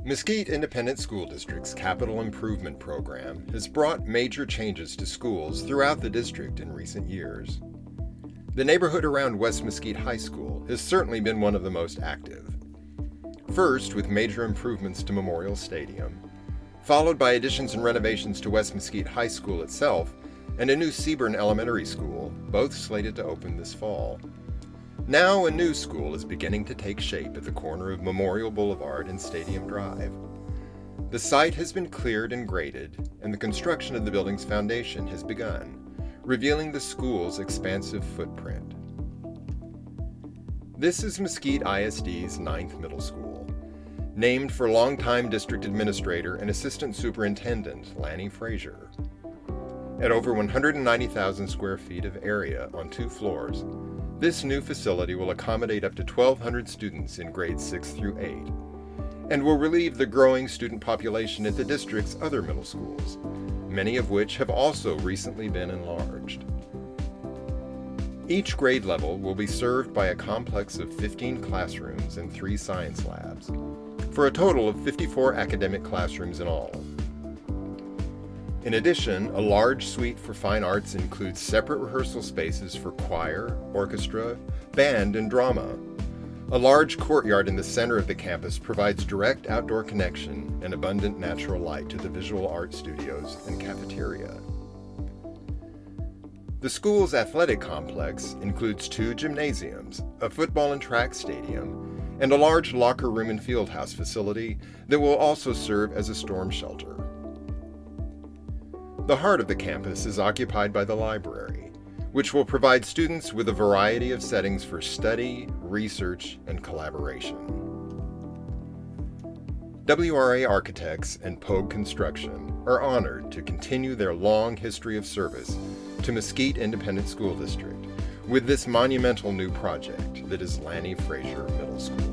Mesquite Independent School District's Capital Improvement Program has brought major changes to schools throughout the district in recent years. The neighborhood around West Mesquite High School has certainly been one of the most active. First, with major improvements to Memorial Stadium, followed by additions and renovations to West Mesquite High School itself and a new Seaburn Elementary School, both slated to open this fall. Now a new school is beginning to take shape at the corner of Memorial Boulevard and Stadium Drive. The site has been cleared and graded, and the construction of the building's foundation has begun, revealing the school's expansive footprint. This is Mesquite ISD's 9th middle school, named for longtime district administrator and assistant superintendent Lanny Frasier. At over 190,000 square feet of area on 2 floors, this new facility will accommodate up to 1,200 students in grades 6 through 8, and will relieve the growing student population at the district's other middle schools, many of which have also recently been enlarged. Each grade level will be served by a complex of 15 classrooms and 3 science labs, for a total of 54 academic classrooms in all. In addition, a large suite for fine arts includes separate rehearsal spaces for choir, orchestra, band, and drama. A large courtyard in the center of the campus provides direct outdoor connection and abundant natural light to the visual art studios and cafeteria. The school's athletic complex includes 2 gymnasiums, a football and track stadium, and a large locker room and fieldhouse facility that will also serve as a storm shelter. The heart of the campus is occupied by the library, which will provide students with a variety of settings for study, research, and collaboration. WRA Architects and Pogue Construction are honored to continue their long history of service to Mesquite Independent School District with this monumental new project that is Lanny Frasier Middle School.